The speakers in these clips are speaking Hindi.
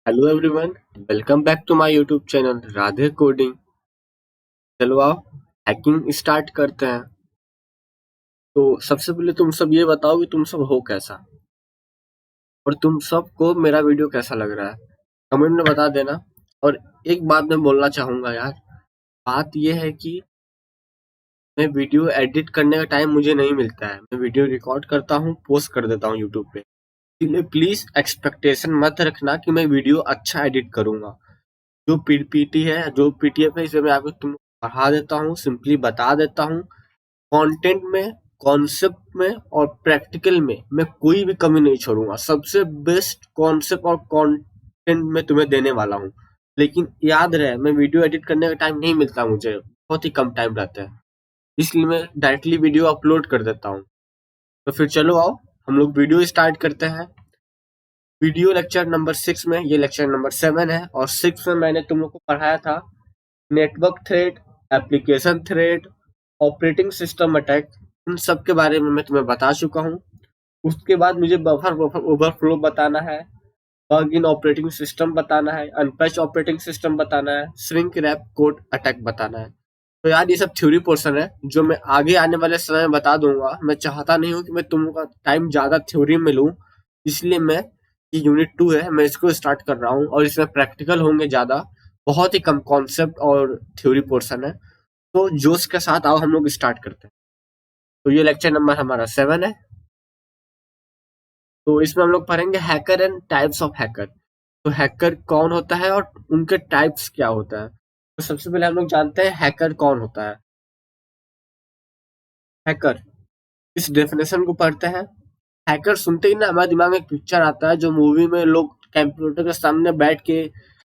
Hello everyone, welcome back to my YouTube channel Radhe coding. चलो आओ हैकिंग स्टार्ट करते हैं। तो सबसे पहले तुम सब ये बताओ कि तुम सब हो कैसा और तुम सबको मेरा वीडियो कैसा लग रहा है। कमेंट में बता देना। और एक बात मैं बोलना चाहूंगा यार, बात ये है कि मैं वीडियो एडिट करने का टाइम मुझे नहीं मिलता है। मैं वीडियो रिकॉर्ड करता हूँ, पोस्ट कर देता हूँ यूट्यूब पे। इसलिए प्लीज एक्सपेक्टेशन मत रखना कि मैं वीडियो अच्छा एडिट करूंगा। जो पीपीटी है, जो पीडीएफ है, इसे मैं आपको तुम पढ़ा देता हूँ, सिंपली बता देता हूँ। कंटेंट में, कॉन्सेप्ट में और प्रैक्टिकल में मैं कोई भी कमी नहीं छोड़ूंगा। सबसे बेस्ट कॉन्सेप्ट और कंटेंट मैं तुम्हें देने वाला हूँ। लेकिन याद रहे, मैं वीडियो एडिट करने का टाइम नहीं मिलता, मुझे बहुत ही कम टाइम रहता है। इसलिए मैं डायरेक्टली वीडियो अपलोड कर देता हूँ। तो फिर चलो आओ हम लोग वीडियो स्टार्ट करते हैं। वीडियो लेक्चर नंबर 6 में, ये लेक्चर नंबर 7 है और 6 में मैंने तुम लोग को पढ़ाया था network thread, application thread, operating system attack. इन सब के बारे में मैं तुम्हें बता चुका हूँ। उसके बाद मुझे बफर ओवरफ्लो बताना है, बग इन ऑपरेटिंग सिस्टम बताना है, अनपैच ऑपरेटिंग सिस्टम बताना है, श्रिंक रैप कोड अटैक बताना है। तो यार ये सब थ्योरी पोर्शन है जो मैं आगे आने वाले समय में बता दूंगा। मैं चाहता नहीं हूँ कि मैं तुम लोग का टाइम ज्यादा थ्योरी में लूँ। इसलिए मैं, ये यूनिट 2 है, मैं इसको स्टार्ट कर रहा हूँ और इसमें प्रैक्टिकल होंगे ज्यादा। बहुत ही कम कॉन्सेप्ट और थ्योरी पोर्शन है। तो जोश के साथ आओ हम लोग स्टार्ट करते हैं। तो ये लेक्चर नंबर हमारा 7 है। तो इसमें हम लोग पढ़ेंगे hacker and types of hacker. तो हैकर कौन होता है और उनके टाइप्स क्या होता है। तो सबसे पहले हम लोग जानते हैं हैकर कौन होता है। हैकर, इस डेफिनेशन को पढ़ते हैं। हैकर सुनते ही ना हमारे दिमाग में एक पिक्चर आता है, जो मूवी में लोग कंप्यूटर के सामने बैठ के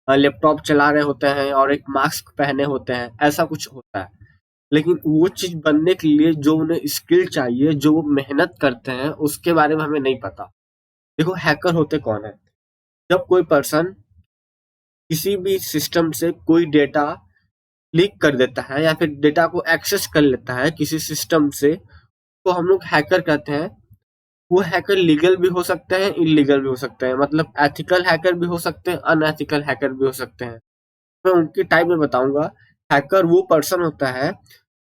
लैपटॉप चला रहे होते हैं और एक मास्क पहने होते हैं, ऐसा कुछ होता है। लेकिन वो चीज बनने के लिए जो उन्हें स्किल चाहिए, जो वो मेहनत करते हैं, उसके बारे में हमें नहीं पता। देखो हैकर होते कौन है। जब कोई पर्सन किसी भी सिस्टम से कोई डेटा लीक कर देता है या फिर डेटा को एक्सेस कर लेता है किसी सिस्टम से, तो हम लोग हैकर कहते हैं। वो हैकर लीगल भी हो सकते हैं, इलीगल भी हो सकते हैं, मतलब एथिकल हैकर भी हो सकते हैं, अनएथिकल हैकर भी हो सकते हैं। मैं उनकी टाइप में बताऊंगा। हैकर वो पर्सन होता है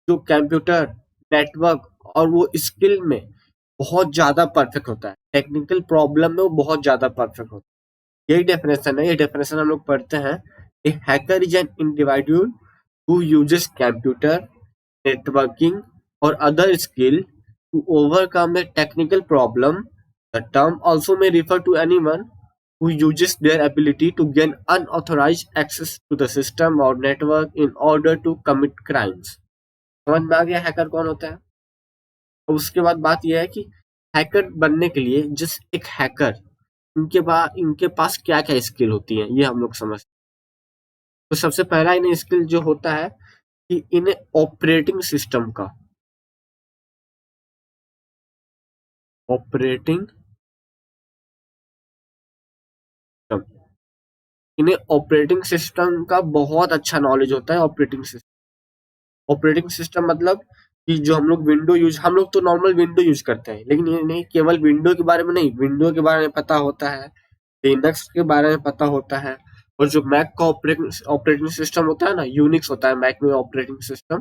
जो कंप्यूटर, नेटवर्क और वो स्किल में बहुत ज्यादा परफेक्ट होता है। टेक्निकल प्रॉब्लम में वो बहुत ज्यादा परफेक्ट होता है। यही डेफिनेशन है, ये डेफिनेशन हम लोग पढ़ते हैं। A hacker is an individual who uses computer, networking, or other skill to overcome a technical problem. The term also may refer to anyone who uses their ability to gain unauthorized access to the system or network in order to commit crimes. समझ में आ गया हैकर कौन होता है। और उसके बाद बात यह है कि हैकर बनने के लिए, जिस एक हैकर, इनके पास क्या क्या स्किल होती है, ये हम लोग समझते हैं। तो सबसे पहला इन्हें स्किल जो होता है कि इन्हें ऑपरेटिंग सिस्टम का, ऑपरेटिंग सिस्टम, इन्हें ऑपरेटिंग सिस्टम का बहुत अच्छा नॉलेज होता है। ऑपरेटिंग सिस्टम मतलब कि जो हम लोग तो नॉर्मल विंडो यूज करते हैं, लेकिन ये नहीं, केवल विंडो के बारे में नहीं, विंडो के बारे में पता होता है, लिनक्स के बारे में पता होता है। और जो मैक का ऑपरेटिंग ऑपरेटिंग सिस्टम होता है ना, यूनिक्स होता है मैक में ऑपरेटिंग सिस्टम।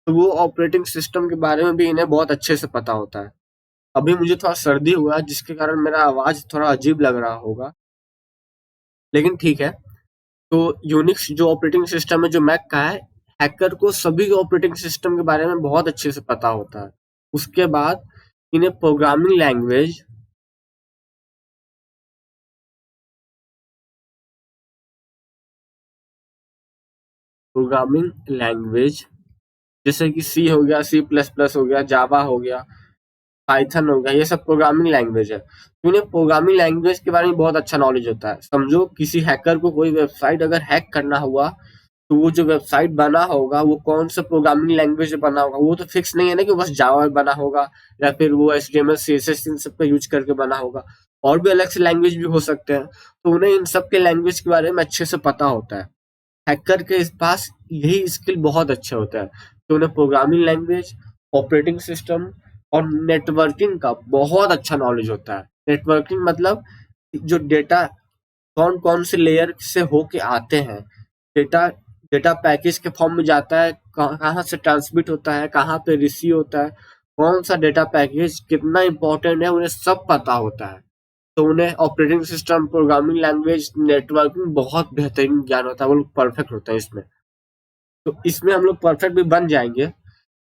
तो वो ऑपरेटिंग सिस्टम के बारे में भी इन्हें बहुत अच्छे से पता होता है। अभी मुझे थोड़ा सर्दी हुआ है, जिसके कारण मेरा आवाज थोड़ा अजीब लग रहा होगा, लेकिन ठीक है। तो यूनिक्स जो ऑपरेटिंग सिस्टम है, जो मैक का है, हैकर को सभी ऑपरेटिंग सिस्टम के बारे में बहुत अच्छे से पता होता है। उसके बाद इन्हें प्रोग्रामिंग लैंग्वेज जैसे कि सी हो गया, सी प्लस प्लस हो गया, जावा हो गया, पाइथन हो गया, ये सब प्रोग्रामिंग लैंग्वेज है। तो उन्हें प्रोग्रामिंग लैंग्वेज के बारे में बहुत अच्छा नॉलेज होता है। समझो किसी हैकर को कोई वेबसाइट अगर हैक करना हुआ, तो वो जो वेबसाइट बना होगा वो कौन सा प्रोग्रामिंग लैंग्वेज में बना होगा, वो तो फिक्स नहीं है ना कि बस जावा में बना होगा या फिर वो HTML CSS इन सब का यूज करके बना होगा। और भी अलग से लैंग्वेज भी हो सकते हैं। तो उन्हें इन सब के लैंग्वेज के बारे में अच्छे से पता होता है। हैकर के पास यही स्किल बहुत अच्छे होता है। तो उन्हें प्रोग्रामिंग लैंग्वेज, ऑपरेटिंग सिस्टम और नेटवर्किंग का बहुत अच्छा नॉलेज होता है। नेटवर्किंग मतलब जो डेटा कौन कौन से लेयर से होके आते हैं, डेटा डेटा पैकेज के फॉर्म में जाता है, कहाँ से ट्रांसमिट होता है, कहाँ पे रिसीव होता है, कौन सा डेटा पैकेज कितना इंपॉर्टेंट है, उन्हें सब पता होता है। तो उन्हें operating system, programming language, networking बहुत बेहतरीन ज्ञान होता है, वो लोग परफेक्ट होते हैं इसमें। तो इसमें हम लोग परफेक्ट भी बन जाएंगे।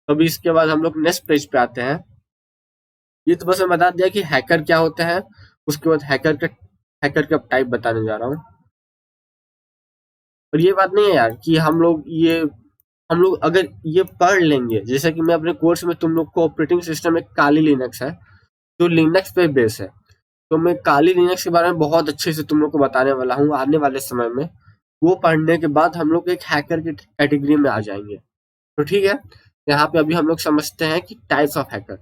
अभी इसके बाद हम लोग नेक्स्ट पेज पे आते हैं। ये तो बस मैं बता दिया कि हैकर क्या होते हैं। उसके बाद हैकर का टाइप बताने जा रहा हूँ। और ये बात नहीं है यार कि हम लोग अगर ये पढ़ लेंगे, जैसे कि मैं अपने कोर्स में तुम लोग को ऑपरेटिंग सिस्टम एक काली लिनक्स है जो लिनक्स पे बेस है, तो मैं काली लिनक्स के बारे में बहुत अच्छे से तुम लोग को बताने वाला हूँ आने वाले समय में। वो पढ़ने के बाद हम लोग एक हैकर की कैटेगरी में आ जाएंगे। तो ठीक है, यहाँ पे अभी हम लोग समझते हैं कि टाइप्स ऑफ हैकर।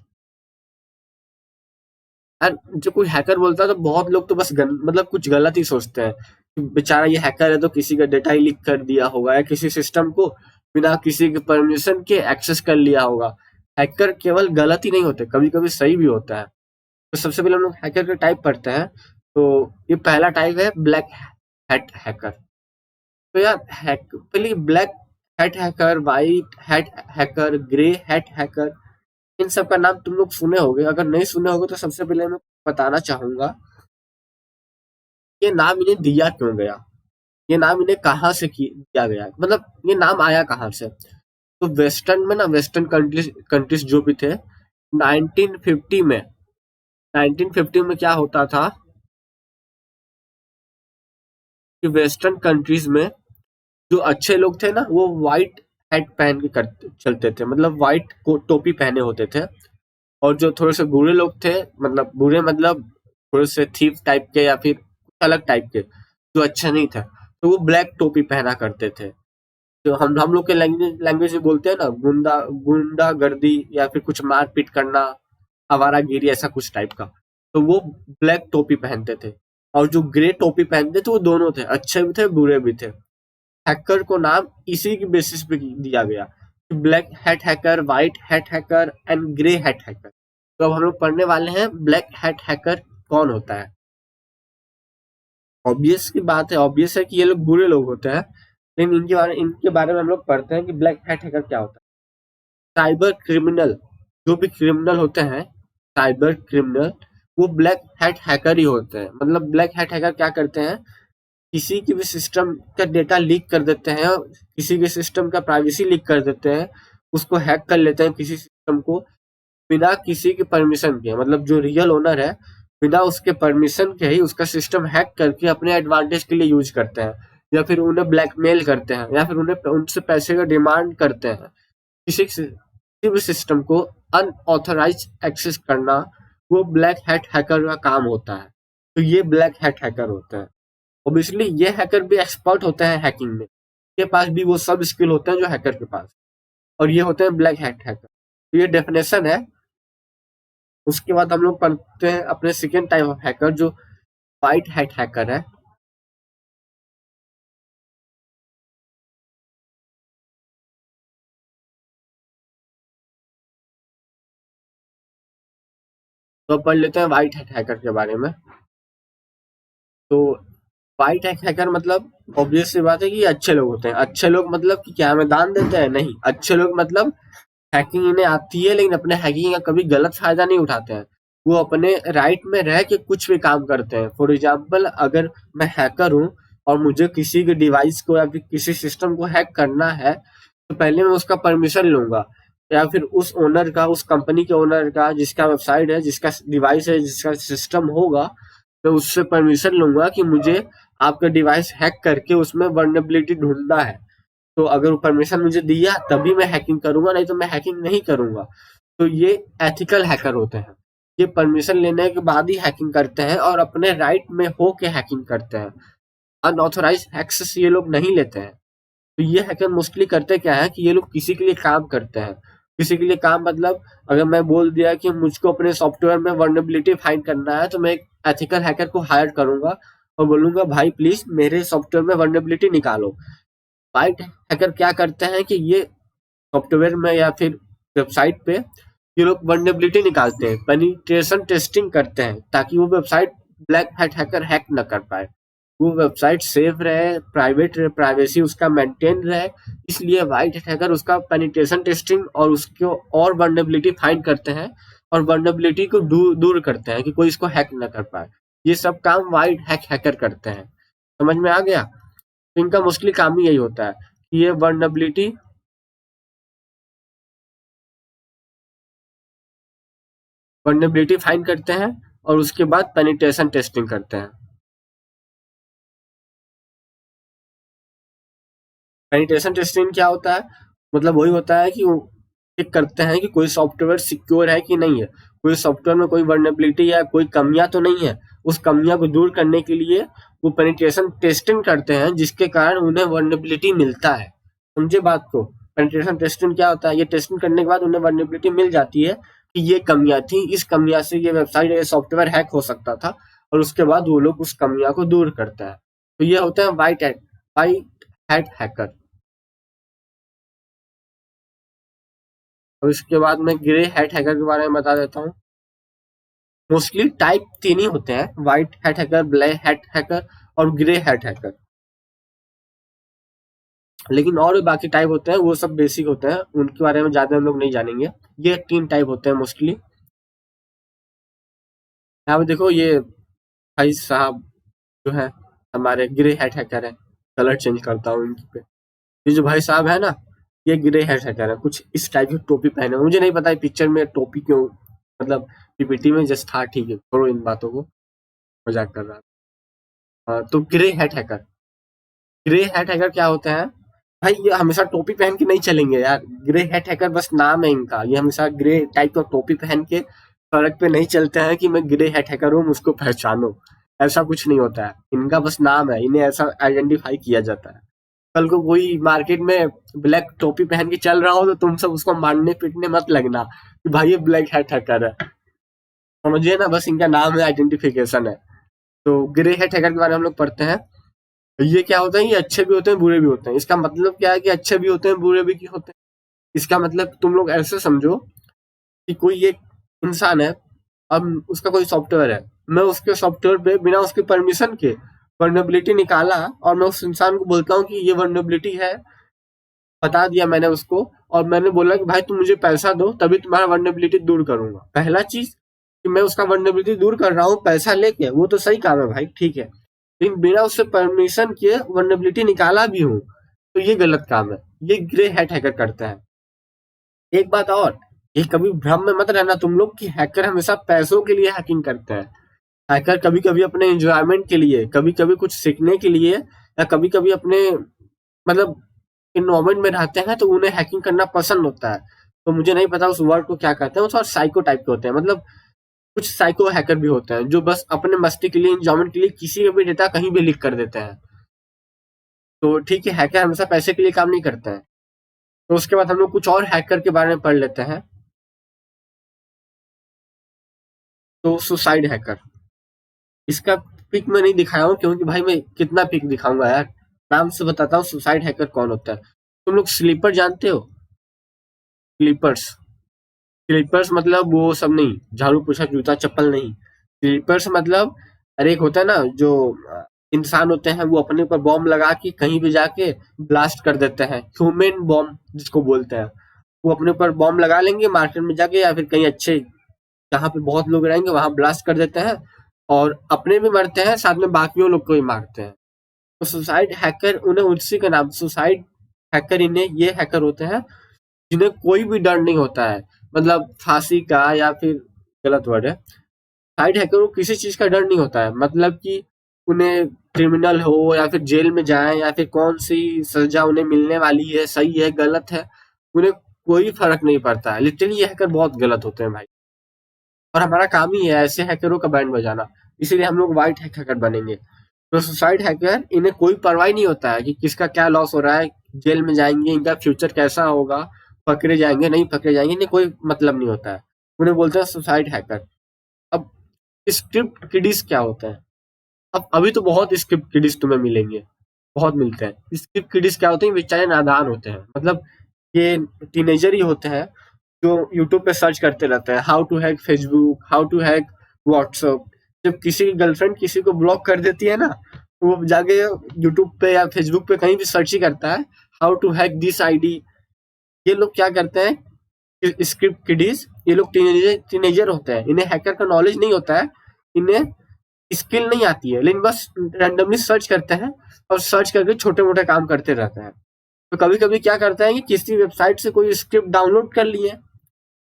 यार जब कोई हैकर बोलता है तो बहुत लोग तो बस मतलब कुछ गलत ही सोचते हैं कि बेचारा ये हैकर है तो किसी का डेटा ही लीक कर दिया होगा या किसी सिस्टम को बिना किसी के परमिशन के एक्सेस कर लिया होगा। हैकर केवल गलत ही नहीं होते, कभी कभी सही भी होता है। तो सबसे पहले हम लोग हैकर के टाइप पढ़ते हैं। तो ये पहला टाइप है ब्लैक हैट हैकर। तो यार पहले black hat hacker, white hat hacker, grey hat hacker, इन सब का नाम तुम लोग सुने होगे। अगर नहीं सुने होगे तो सबसे पहले मैं बताना चाहूंगा ये नाम इन्हें दिया क्यों गया, ये नाम इन्हें कहाँ से दिया गया, मतलब ये नाम आया कहाँ से। तो वेस्टर्न में ना, वेस्टर्न कंट्रीज कंट्रीज जो भी थे 1950 में, 1950 में क्या होता था कि वेस्टर्न कंट्रीज में जो अच्छे लोग थे ना वो व्हाइट हैट पहन के करते चलते थे, मतलब व्हाइट टोपी पहने होते थे। और जो थोड़े से बुरे लोग थे, मतलब बुरे मतलब थोड़े से थीफ टाइप के या फिर अलग टाइप के जो अच्छा नहीं था, तो वो ब्लैक टोपी पहना करते थे। तो हम लोग के लैंग्वेज में बोलते हैं ना गुंडागर्दी या फिर कुछ मारपीट करना, आवारागिरी, ऐसा कुछ टाइप का। तो वो ब्लैक टोपी पहनते थे। और जो ग्रे टोपी पहनते थे वो दोनों थे, अच्छे भी थे बुरे भी थे। हैकर को नाम इसी की बेसिस पे दिया गया, black hat hacker, white hat hacker and grey hat hacker. तो अब हम लोग पढ़ने वाले हैं ब्लैक हैट हैकर कौन होता है। ऑब्वियस की बात है, ऑब्वियस है कि ये लोग बुरे लोग होते हैं, लेकिन इनके बारे में हम लोग पढ़ते हैं कि ब्लैक हैट हैकर क्या होता है। साइबर क्रिमिनल, जो भी क्रिमिनल होते हैं साइबर क्रिमिनल, वो ब्लैक हैट हैकर ही होते हैं। मतलब ब्लैक हैट हैकर क्या करते हैं, किसी के भी सिस्टम का डेटा लीक कर देते हैं, किसी के सिस्टम का प्राइवेसी लीक कर देते हैं, उसको हैक कर लेते हैं किसी सिस्टम को बिना किसी के परमिशन के। मतलब जो रियल ओनर है बिना उसके परमिशन के ही उसका सिस्टम हैक करके अपने एडवांटेज के लिए यूज करते हैं, या फिर उन्हें ब्लैकमेल करते हैं, या फिर उन्हें उनसे पैसे का डिमांड करते हैं। किसी भी सिस्टम को अनऑथराइज एक्सेस करना वो ब्लैक हैट हैकर का काम होता है। तो ये ब्लैक हैट हैकर होते हैं। ऑब्वियसली ये हैकर भी एक्सपर्ट होते हैं हैकिंग में, के पास भी वो सब स्किल होते हैं जो हैकर के पास, और ये होते हैं ब्लैक हैट हैकर। तो ये डेफिनेशन है। उसके बाद हम लोग पढ़ते हैं अपने सेकेंड टाइप ऑफ हैकर जो व्हाइट हैट हैकर है। तो अब पढ़ लेते हैं व्हाइट हैट हैकर के बारे में। तो व्हाइट हैट हैकर मतलब ऑब्वियस सी बात है कि ये अच्छे लोग होते हैं। अच्छे लोग मतलब कि क्या हमें दान देते हैं? नहीं, अच्छे लोग मतलब हैकिंग इन्हें आती है लेकिन अपने हैकिंग का कभी गलत फायदा नहीं उठाते हैं। वो अपने राइट में रह के कुछ भी काम करते हैं। फॉर एग्जाम्पल अगर मैं हैकर हूँ और मुझे किसी के डिवाइस को या फिर किसी सिस्टम को हैक करना है, तो पहले मैं उसका परमिशन लूंगा, या फिर उस ओनर का, उस कंपनी के ओनर का जिसका वेबसाइट है, जिसका डिवाइस है, जिसका सिस्टम होगा, मैं उससे परमिशन लूंगा कि मुझे आपका डिवाइस हैक करके उसमें वर्नेबिलिटी ढूंढना है। तो अगर वो परमिशन मुझे दिया तभी मैं हैकिंग करूंगा, नहीं तो मैं हैकिंग नहीं करूंगा। तो ये एथिकल हैकर होते हैं। ये परमिशन लेने के बाद ही हैकिंग करते हैं और अपने राइट में हो के हैकिंग करते हैं। अनऑथराइज एक्सेस ये लोग नहीं लेते हैं। तो ये हैकर मोस्टली करते क्या है कि ये लोग किसी के लिए काम करते हैं। किसी के लिए काम मतलब अगर मैं बोल दिया कि मुझको अपने सॉफ्टवेयर में वर्नेबिलिटी फाइंड करना है, तो मैं एक एथिकल हैकर को हायर करूंगा और बोलूंगा भाई प्लीज मेरे सॉफ्टवेयर में वर्नेबिलिटी निकालो। व्हाइट हैकर क्या करते हैं कि ये सॉफ्टवेयर में या फिर वेबसाइट पे ये लोग वर्नेबिलिटी निकालते हैं, पेनिट्रेशन टेस्टिंग करते हैं ताकि वो website black hat hacker hack न कर पाए। वो वेबसाइट सेफ रहे, प्राइवेट रहे, प्राइवेसी उसका मेंटेन रहे, इसलिए व्हाइट हैकर उसका पेनिट्रेशन टेस्टिंग और उसको और वल्नरेबिलिटी फाइंड करते हैं और वल्नरेबिलिटी को दूर करते हैं कि कोई इसको हैक ना कर पाए। ये सब काम व्हाइट हैकर करते हैं। समझ में आ गया? तो इनका मोस्टली काम ही यही होता है कि ये वल्नरेबिलिटी फाइंड करते हैं और उसके बाद पेनिट्रेशन टेस्टिंग करते हैं। पेनिट्रेशन टेस्टिंग क्या होता है? मतलब वही होता है कि वो चेक करते हैं कि कोई सॉफ्टवेयर सिक्योर है कि नहीं है, कोई सॉफ्टवेयर में कोई वर्नेबिलिटी या कोई कमियां तो नहीं है। उस कमियां को दूर करने के लिए वो पेनिट्रेशन टेस्टिंग करते हैं, जिसके कारण उन्हें वर्नेबिलिटी मिलता है। समझे बात को? पेनिट्रेशन टेस्टिंग क्या होता है? ये टेस्टिंग करने के बाद उन्हें वर्नेबिलिटी मिल जाती है कि ये कमियां थी, इस कमियां से ये वेबसाइट या सॉफ्टवेयर हैक हो सकता था, और उसके बाद वो लोग उस कमियां को दूर करते हैं। तो ये होते हैं वाइट हैट हैकर। और इसके बाद मैं ग्रे हैट हैकर के बारे में बता देता हूँ। मोस्टली टाइप 3 ही होते हैं, white hat hacker, black hat hacker और ग्रे हैट हैकर। लेकिन और भी बाकी टाइप होते हैं, वो सब बेसिक होते हैं, उनके बारे में ज्यादा हम लोग नहीं जानेंगे। ये 3 टाइप होते हैं मोस्टली। यहाँ पे देखो, ये भाई साहब जो है हमारे ग्रे हैट हैकर है। कलर चेंज करता हूँ इनकी पे। ये जो भाई साहब है ना, ये ग्रे हैट हैकर है। कुछ इस टाइप की टोपी पहने, मुझे नहीं पता पिक्चर में टोपी क्यों, मतलब पीपीटी में जस्ट था, ठीक है, छोड़ो इन बातों को, मजाक कर रहा था। तो grey hat hacker, grey hat hacker क्या होते हैं? भाई ये हमेशा टोपी पहन के नहीं चलेंगे यार। ग्रे हैट हैकर बस नाम है इनका। ये हमेशा ग्रे टाइप का टोपी पहन के सड़क पे नहीं चलते हैं कि मैं ग्रे हैट हैकर हूँ, मुझको पहचानो। ऐसा कुछ नहीं होता है, इनका बस नाम है, इन्हें ऐसा आइडेंटिफाई किया जाता है। कल को कोई मार्केट में ब्लैक टोपी पहन के चल रहा हो तो तुम सब उसको मारने पीटने मत लगना कि भाई ये ब्लैक हैट हैकर है। समझिए ना, बस इनका नाम है, आइडेंटिफिकेशन है। तो ग्रे हैट हैकर के बारे में हम लोग पढ़ते हैं। ये क्या होता है? ये अच्छे भी होते हैं, बुरे भी होते हैं। इसका मतलब क्या है कि अच्छे भी होते हैं, बुरे भी होते हैं? इसका मतलब तुम लोग ऐसे समझो कि कोई एक इंसान है, अब उसका कोई सॉफ्टवेयर है, मैं उसके सॉफ्टवेयर पे बिना उसके परमिशन के वर्नेबिलिटी निकाला और मैं उस इंसान को बोलता हूँ कि ये वर्नेबिलिटी है, बता दिया मैंने उसको, और मैंने बोला कि भाई तुम मुझे पैसा दो तभी तुम्हारा वर्नेबिलिटी दूर करूंगा। पहला चीज कि मैं उसका वर्नेबिलिटी दूर कर रहा हूँ पैसा लेके, वो तो सही काम है भाई, ठीक है। लेकिन बिना उससे परमिशन के वर्नेबिलिटी निकाला भी हूँ तो ये गलत काम है। ये ग्रे हैट हैकर करता है। एक बात और, ये कभी भ्रम में मत रहना तुम लोग कि हैकर हमेशा पैसों के लिए हैकिंग करते हैं। हैकर कभी कभी अपने एंजॉयमेंट के लिए, कभी कभी कुछ सीखने के लिए, या कभी कभी अपने मतलब इन्वायरमेंट में रहते हैं तो उन्हें हैकिंग करना पसंद होता है। तो मुझे नहीं पता उस वर्ड को क्या कहते हैं, वो थोड़ा साइको टाइप के होते हैं। मतलब कुछ साइको हैकर भी होते हैं जो बस अपने मस्ती के लिए, इंजॉयमेंट के लिए किसी का भी डेटा कहीं भी लीक कर देते हैं। तो ठीक है, हैकर हमेशा पैसे के लिए काम नहीं करते हैं। तो उसके बाद हम लोग कुछ और हैकर के बारे में पढ़ लेते हैं। तो सुसाइड हैकर, इसका पिक मैं नहीं दिखाया हूँ क्योंकि भाई मैं कितना पिक दिखाऊंगा यार। नाम से बताता हूँ सुसाइड हैकर कौन होता है। तुम लोग स्लीपर जानते हो? स्लीपर्स, स्लीपर्स मतलब वो सब नहीं, झाड़ू पोछा जूता चप्पल नहीं। स्लीपर्स मतलब, अरे एक होता है ना जो इंसान होते हैं, वो अपने ऊपर बॉम्ब लगा के कहीं भी जाके ब्लास्ट कर देते हैं, ह्यूमन बॉम्ब जिसको बोलते हैं। वो अपने ऊपर बॉम्ब लगा लेंगे मार्केट में जाके, या फिर कहीं अच्छे जहाँ पे बहुत लोग रहेंगे वहां ब्लास्ट कर देते हैं, और अपने भी मरते हैं, साथ में बाकियों लोग को भी मारते हैं। तो सुसाइड हैकर उन्हें उसी का नाम सुसाइड हैकर, इन्हें ये हैकर होते हैं जिन्हें कोई भी डर नहीं होता है, मतलब फांसी का, या फिर गलत वर्ड है, साइड हैकर को किसी चीज का डर नहीं होता है। मतलब कि उन्हें क्रिमिनल हो या फिर जेल में जाए या फिर कौन सी सजा उन्हें मिलने वाली है, सही है गलत है, उन्हें कोई फर्क नहीं पड़ता है। लिटरली ये हैकर बहुत गलत होते हैं भाई, और हमारा काम ही है ऐसे हैकरों का बैंड बजाना। इसीलिए हम लोग व्हाइट हैकर बनेंगे। तो सुसाइड हैकर, इन्हें कोई परवाह नहीं होता है कि किसका क्या लॉस हो रहा है, जेल में जाएंगे, इनका फ्यूचर कैसा होगा, पकड़े जाएंगे नहीं पकड़े जाएंगे, इन्हें कोई मतलब नहीं होता है। उन्हें बोलते हैं सुसाइड हैकर। अब स्क्रिप्ट किडीज क्या होता है? अब अभी तो बहुत स्क्रिप्ट किडीज तुम्हें मिलेंगे, बहुत मिलते हैं। स्क्रिप्ट किडीज क्या होते हैं? बेचारे नादान होते हैं, मतलब ये टीनेजर ही होते हैं जो यूट्यूब पे सर्च करते रहते हैं, how to hack Facebook, how to hack WhatsApp. जब किसी की गर्लफ्रेंड किसी को ब्लॉक कर देती है ना, वो जाके यूट्यूब पे या फेसबुक पे कहीं भी सर्च ही करता है, how to hack this ID. ये लोग क्या करते हैं, स्क्रिप्ट किडीज, ये लोग टीनेजर होते हैं, इन्हें हैकर का नॉलेज नहीं होता है, इन्हें स्किल नहीं आती है, लेकिन बस रैंडमली सर्च करते हैं और सर्च करके छोटे मोटे काम करते रहते हैं। तो कभी कभी क्या करते हैं कि किसी वेबसाइट से कोई स्क्रिप्ट डाउनलोड कर लिए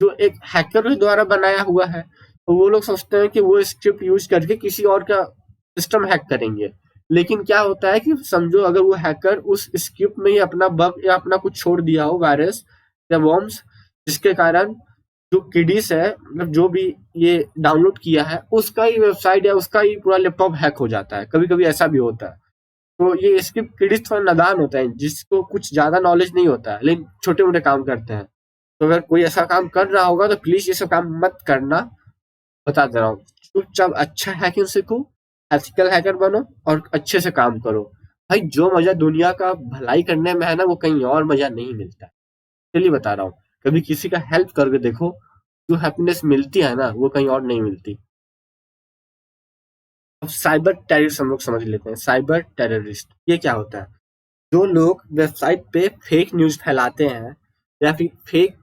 जो एक हैकर के द्वारा बनाया हुआ है, तो वो लोग सोचते हैं कि वो स्क्रिप्ट यूज करके किसी और का सिस्टम हैक करेंगे। लेकिन क्या होता है कि समझो अगर वो हैकर उस स्क्रिप्ट में ही अपना बग या अपना कुछ छोड़ दिया हो, वायरस या वॉर्म्स, जिसके कारण जो किडीस है, मतलब जो भी ये डाउनलोड किया है उसका ही वेबसाइट या उसका ही पूरा लैपटॉप हैक हो जाता है। कभी कभी ऐसा भी होता है। तो ये स्क्रिप्ट किडीस थोड़ा नादान होता है, जिसको कुछ ज्यादा नॉलेज नहीं होता है, लेकिन छोटे मोटे काम करते हैं। तो अगर कोई ऐसा काम कर रहा होगा तो प्लीज ये सब काम मत करना, बता दे रहा हूँ। चुपचाप अच्छा हैकिंग सीखो, एथिकल हैकर बनो और अच्छे से काम करो। भाई जो मजा दुनिया का भलाई करने में है ना, वो कहीं और मजा नहीं मिलता है। चलिए बता रहा हूँ, कभी किसी का हेल्प करके देखो, जो हैप्पीनेस मिलती है ना वो कहीं और नहीं मिलती। अब साइबर टेररिस्ट हम लोग समझ लेते हैं। साइबर टेररिस्ट ये क्या होता है? जो लोग वेबसाइट पे फेक न्यूज फैलाते हैं या फिर फेक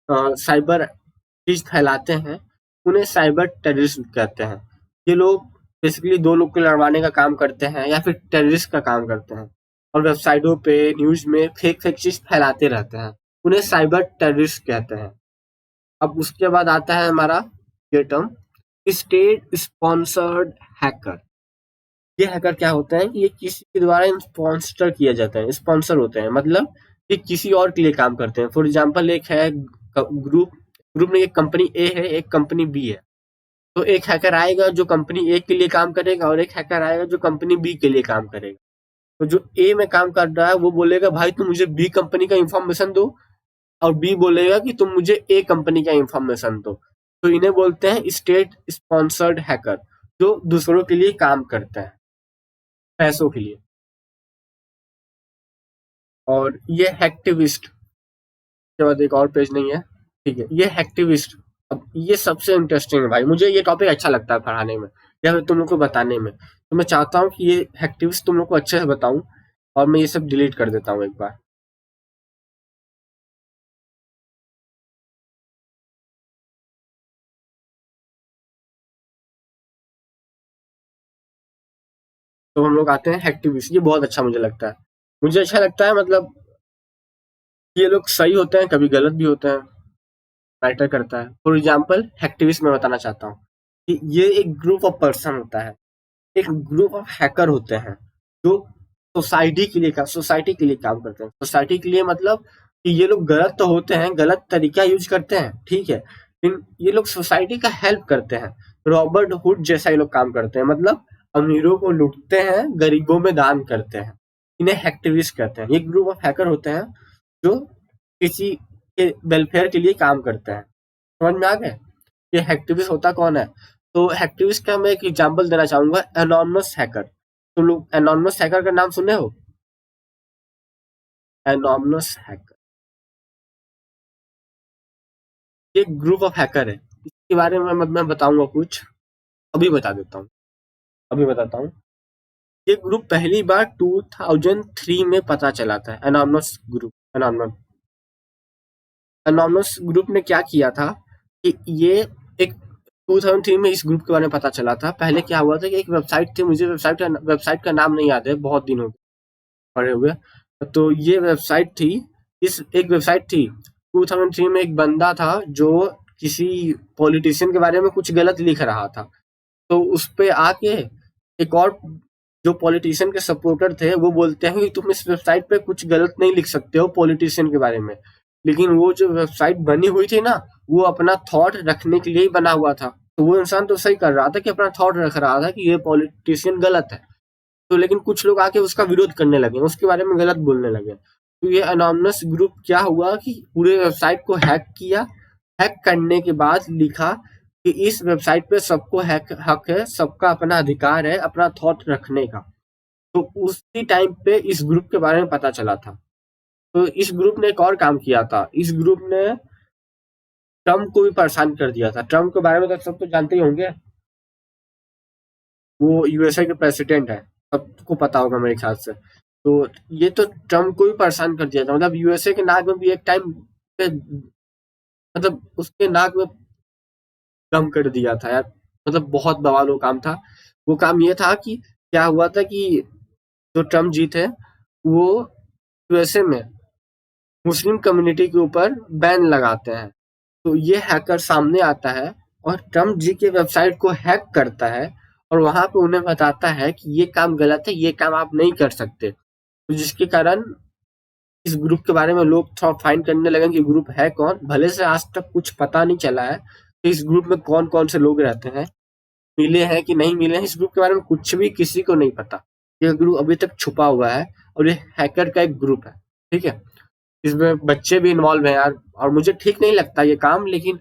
साइबर चीज फैलाते हैं, उन्हें साइबर टेररिस्ट कहते हैं। ये लोग बेसिकली दो लोग को लड़वाने का काम करते हैं या फिर टेररिस्ट का काम करते हैं, और वेबसाइटों पे न्यूज में फेक फेक चीज फैलाते रहते हैं। उन्हें साइबर टेररिस्ट कहते हैं। अब उसके बाद आता है हमारा ये टर्म, स्टेट स्पॉन्सर्ड हैकर। ये हैकर क्या होता है कि ये किसी के द्वारा स्पॉन्सर किया जाता है। स्पॉन्सर होते हैं मतलब कि किसी और के लिए काम करते हैं। फॉर एग्जाम्पल एक है ग्रुप, ग्रुप में एक कंपनी ए है, एक कंपनी बी है। तो एक हैकर आएगा जो कंपनी ए के लिए काम करेगा, और एक हैकर आएगा जो कंपनी बी के लिए काम करेगा। तो जो ए में काम कर रहा है वो बोलेगा भाई तुम मुझे बी कंपनी का इंफॉर्मेशन दो, और बी बोलेगा कि तुम मुझे ए कंपनी का इंफॉर्मेशन दो। तो इन्हें बोलते हैं स्टेट स्पॉन्सर्ड हैकर, जो दूसरों के लिए काम करते हैं पैसों के लिए। और ये हैक्टिविस्ट के बाद एक और पेज नहीं है, ठीक है, ये हैक्टिविस्ट। अब ये सबसे इंटरेस्टिंग है भाई, मुझे ये टॉपिक अच्छा लगता है पढ़ाने में या फिर तुम लोग को बताने में। तो मैं चाहता हूँ कि ये हैक्टिविस्ट तुम लोग को अच्छे से बताऊं, और मैं ये सब डिलीट कर देता हूँ एक बार। तो हम लोग आते हैं हैक्टिविस्ट। ये बहुत अच्छा मुझे लगता है, मुझे अच्छा लगता है, मतलब ये लोग सही होते हैं कभी गलत भी होते हैं, मैटर करता है। फॉर एग्जाम्पल हैक्टिविस्ट मैं बताना चाहता हूँ कि ये एक ग्रुप ऑफ पर्सन होता है, एक ग्रुप ऑफ हैकर होते हैं जो सोसाइटी के लिए काम करते हैं। सोसाइटी के लिए मतलब कि ये लोग गलत तो होते हैं, गलत तरीका यूज करते हैं, ठीक है, लेकिन ये लोग सोसाइटी का हेल्प करते हैं। रॉबर्ट हुड जैसा ये लोग काम करते हैं, मतलब अमीरों को लूटते हैं, गरीबों में दान करते हैं। इन्हें हैक्टिविस्ट कहते हैं। ये ग्रुप ऑफ हैकर होते हैं जो किसी के वेलफेयर के लिए काम करते हैं। समझ में आ गए? ये हैक्टिविस्ट होता कौन है? तो हैक्टिविस्ट का मैं एक एग्जांपल देना चाहूंगा, एनोनिमस हैकर। तुम लोग एनोनिमस हैकर का नाम सुने हो? एनोनिमस हैकर ये ग्रुप ऑफ हैकर है। इसके बारे में मैं बताऊंगा कुछ, अभी बता देता हूँ, अभी बताता हूँ। ये ग्रुप पहली बार 2003 में पता चला था। Anonymous group, anonymous anonymous group ने क्या किया था कि ये एक 2003 में इस ग्रुप के बारे में पता चला था। पहले क्या हुआ था कि एक वेबसाइट थी, मुझे वेबसाइट का नाम नहीं याद है, बहुत दिन हो गए पड़े हुए। तो ये वेबसाइट थी, इस एक वेबसाइट थी 2003 में। एक बंदा था जो किसी पॉलिटिशियन के बारे में कुछ गलत लिख रहा था, तो उस पे आके एक और जो पॉलिटिशियन के सपोर्टर थे वो बोलते हैं कि तुम इस वेबसाइट पे कुछ गलत नहीं लिख सकते हो पॉलिटिशियन के बारे में। लेकिन वो जो वेबसाइट बनी हुई थी ना, वो अपना थॉट रखने के लिए ही बना हुआ था। तो वो इंसान तो सही कर रहा था कि अपना थॉट रख रहा था कि ये पॉलिटिशियन गलत है। तो लेकिन कुछ लोग आके उसका विरोध करने लगे, उसके बारे में गलत बोलने लगे। तो ये अनोनिमस ग्रुप क्या हुआ कि पूरे वेबसाइट को हैक किया। हैक करने के बाद लिखा कि इस वेबसाइट पे सबको हक है, सबका अपना अधिकार है अपना थॉट रखने का। तो उसी टाइम पे इस ग्रुप के बारे में पता चला था। तो इस ग्रुप ने एक और काम किया था, इस ग्रुप ने ट्रम्प को भी परेशान कर दिया था। ट्रम्प के बारे में तो सब तो जानते ही होंगे, वो यूएसए के प्रेसिडेंट है। सबको पता होगा मेरे ख्याल से। तो ये तो ट्रम्प को भी परेशान कर दिया था, मतलब यूएसए के नाक में भी एक टाइम पे, मतलब उसके नाक में दम कर दिया था यार। मतलब बहुत बवाल वो काम था। वो काम ये था कि क्या हुआ था कि जो ट्रम्प जी थे वो यूएसए में मुस्लिम कम्युनिटी के ऊपर बैन लगाते हैं। तो ये हैकर सामने आता है और ट्रम्प जी के वेबसाइट को हैक करता है और वहां पे उन्हें बताता है कि ये काम गलत है, ये काम आप नहीं कर सकते। तो जिसके कारण इस ग्रुप के बारे में लोग थोड़ा फाइंड करने लगे कि ग्रुप है कौन। भले से आज तक कुछ पता नहीं चला है कि इस ग्रुप में कौन कौन से लोग रहते हैं, मिले हैं कि नहीं मिले हैं, इस ग्रुप के बारे में कुछ भी किसी को नहीं पता। ये ग्रुप अभी तक छुपा हुआ है और ये हैकर का एक ग्रुप है, ठीक है। इसमें बच्चे भी इन्वॉल्व हैं यार, और मुझे ठीक नहीं लगता ये काम, लेकिन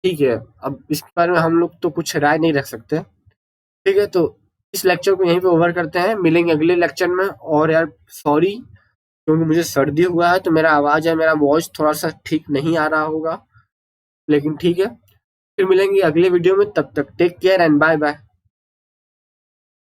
ठीक है, अब इसके बारे में हम लोग तो कुछ राय नहीं रख सकते। ठीक है, तो इस लेक्चर को यहीं पे ओवर करते हैं, मिलेंगे अगले लेक्चर में। और यार सॉरी, क्योंकि मुझे सर्दी हुआ है तो मेरा आवाज है, मेरा वॉइस थोड़ा सा ठीक नहीं आ रहा होगा, लेकिन ठीक है। फिर मिलेंगे अगले वीडियो में, तब तक take care and bye bye.